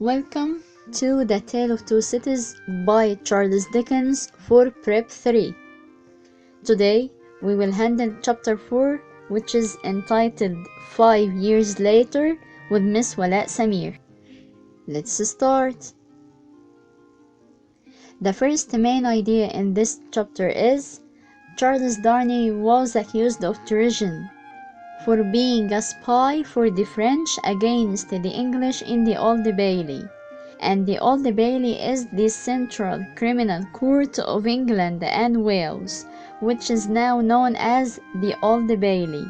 Welcome to The Tale of Two Cities by Charles Dickens for Prep 3. Today we will handle Chapter 4, which is entitled 5 Years Later with Miss Walaa Samir. Let's start. The first main idea in this chapter is Charles Darnay was accused of treason for being a spy for the French against the English in the Old Bailey, and the Old Bailey is the central criminal court of England and Wales, which is now known as the Old Bailey.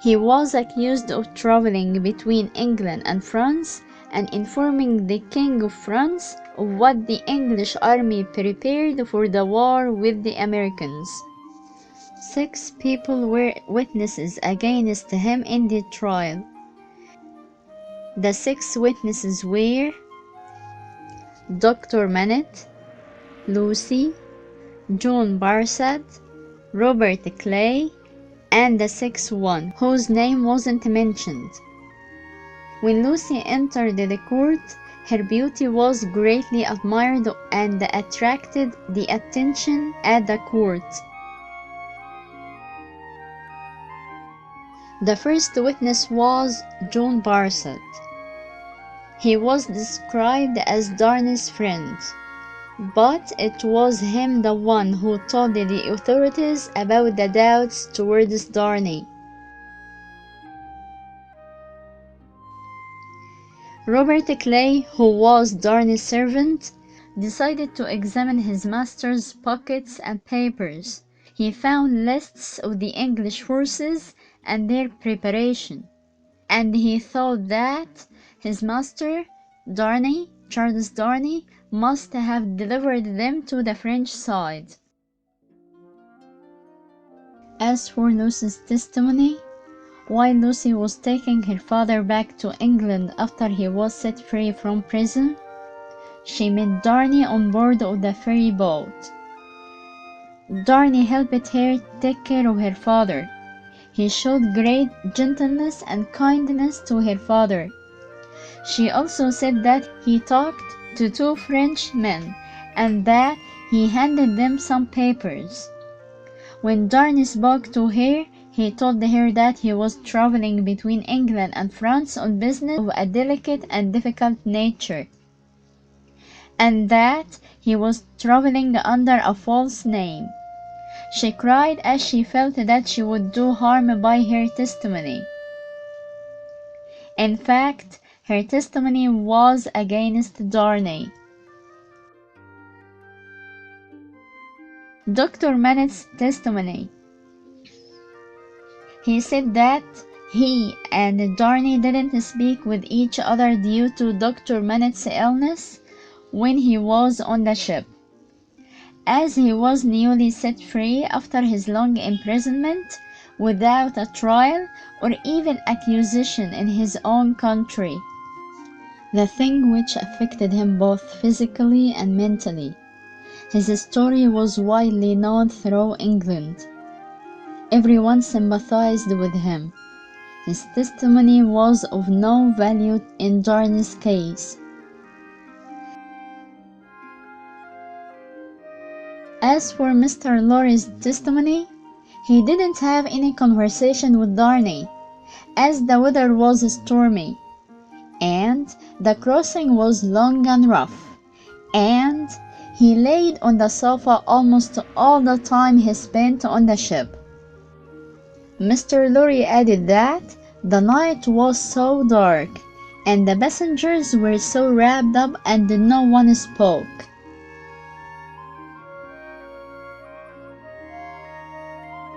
He was accused of traveling between England and France and informing the King of France of what the English army prepared for the war with the Americans. 6 people were witnesses against him in the trial. The 6 witnesses were Dr. Manette, Lucy, John Barsad, Robert Clay, and the 6th one, whose name wasn't mentioned. When Lucy entered the court, her beauty was greatly admired and attracted the attention at the court. The first witness was John Barsad. He was described as Darnay's friend, but it was him the one who told the authorities about the doubts towards Darnay. Robert Clay, who was Darnay's servant, decided to examine his master's pockets and papers. He found lists of the English forces and their preparation, and he thought that his master, Darnay, Charles Darnay, must have delivered them to the French side. As for Lucy's testimony, while Lucy was taking her father back to England after he was set free from prison, she met Darnay on board of the ferry boat. Darnay helped her take care of her father. He showed great gentleness and kindness to her father. She also said that he talked to 2 French men and that he handed them some papers. When Darnay spoke to her, he told her that he was traveling between England and France on business of a delicate and difficult nature, and that he was traveling under a false name. She cried as she felt that she would do harm by her testimony. In fact, her testimony was against Darnay. Dr. Manette's testimony. He said that he and Darnay didn't speak with each other due to Dr. Manette's illness when he was on the ship, as he was newly set free after his long imprisonment without a trial or even accusation in his own country, the thing which affected him both physically and mentally. His story was widely known throughout England. Everyone sympathized with him. His testimony was of no value in Darnay's case. As for Mr. Lurie's testimony, he didn't have any conversation with Darnay, as the weather was stormy, and the crossing was long and rough, and he laid on the sofa almost all the time he spent on the ship. Mr. Lurie added that the night was so dark, and the passengers were so wrapped up and no one spoke.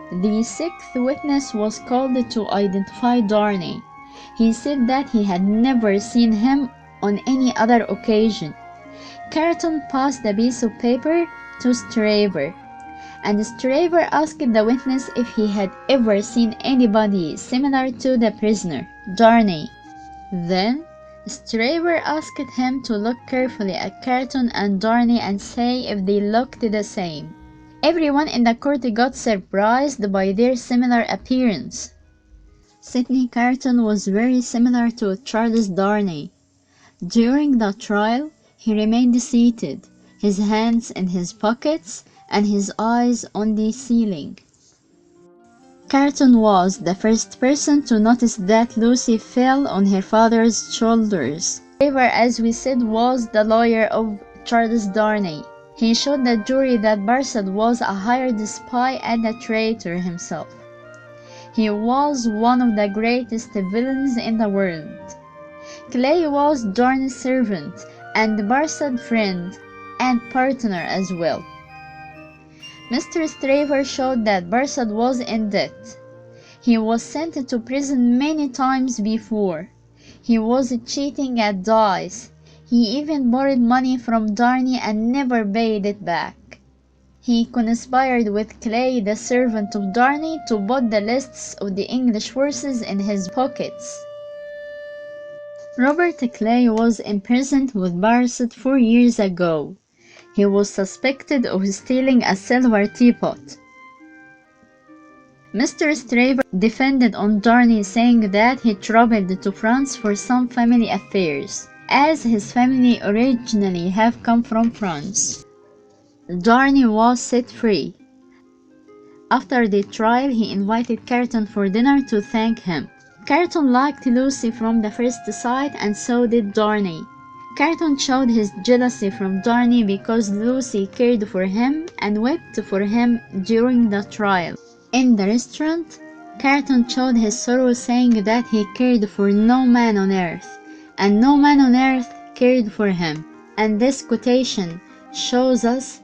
The 6th witness was called to identify Darnay. He said that he had never seen him on any other occasion. Carton passed the piece of paper to Straver, and Straver asked the witness if he had ever seen anybody similar to the prisoner, Darnay. Then Straver asked him to look carefully at Carton and Darnay and say if they looked the same. Everyone in the court got surprised by their similar appearance. Sidney Carton was very similar to Charles Darnay. During the trial, he remained seated, his hands in his pockets and his eyes on the ceiling. Carton was the first person to notice that Lucy fell on her father's shoulders. Trevor, as we said, was the lawyer of Charles Darnay. He showed the jury that Barsad was a hired spy and a traitor himself. He was one of the greatest villains in the world. Clay was Darnay's servant and Barsad's friend and partner as well. Mr. Trevor showed that Barsad was in debt. He was sent to prison many times before. He was cheating at dice. He even borrowed money from Darnay and never paid it back. He conspired with Clay, the servant of Darnay, to put the lists of the English forces in his pockets. Robert Clay was imprisoned with Barsad 4 years ago. He was suspected of stealing a silver teapot. Mr. Trevor defended on Darnay, saying that he traveled to France for some family affairs, as his family originally have come from France. Darnay was set free. After the trial, he invited Carton for dinner to thank him. Carton liked Lucy from the first sight, and so did Darnay. Carton showed his jealousy from Darnay because Lucy cared for him and wept for him during the trial. In the restaurant, Carton showed his sorrow, saying that he cared for no man on earth, and no man on earth cared for him. And this quotation shows us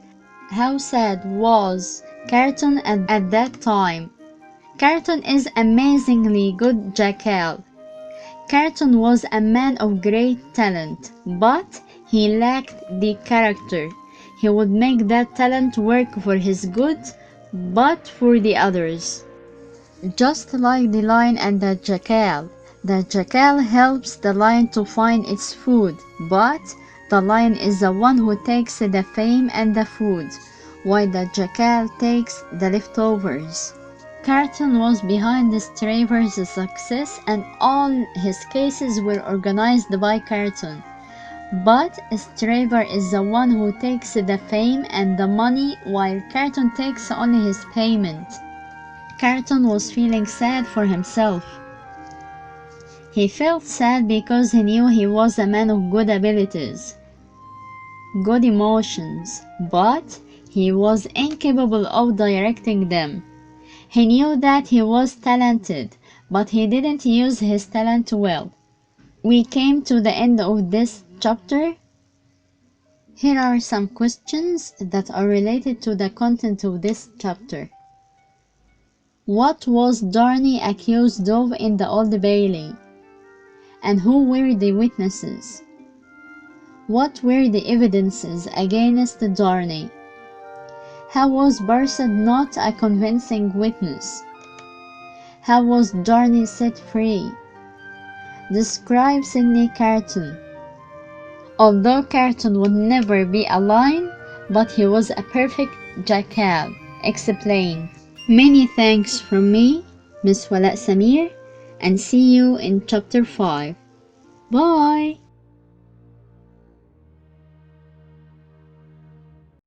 how sad was Carton at that time. Carton is amazingly good jackal. Carton was a man of great talent, but he lacked the character. He would make that talent work for his good, but for the others. Just like the lion and the jackal helps the lion to find its food, but the lion is the one who takes the fame and the food, while the jackal takes the leftovers. Carton was behind Trevor's success, and all his cases were organized by Carton. But Trevor is the one who takes the fame and the money, while Carton takes only his payment. Carton was feeling sad for himself. He felt sad because he knew he was a man of good abilities, good emotions, but he was incapable of directing them. He knew that he was talented, but he didn't use his talent well. We came to the end of this chapter. Here are some questions that are related to the content of this chapter. What was Darnay accused of in the Old Bailey? And who were the witnesses? What were the evidences against Darnay? How was Barsad not a convincing witness? How was Darnay set free? Describe Sidney Carton. Although Carton would never be a lion, but he was a perfect jackal. Explain. Many thanks from me, Miss Walaa Samir, and see you in chapter 5. Bye!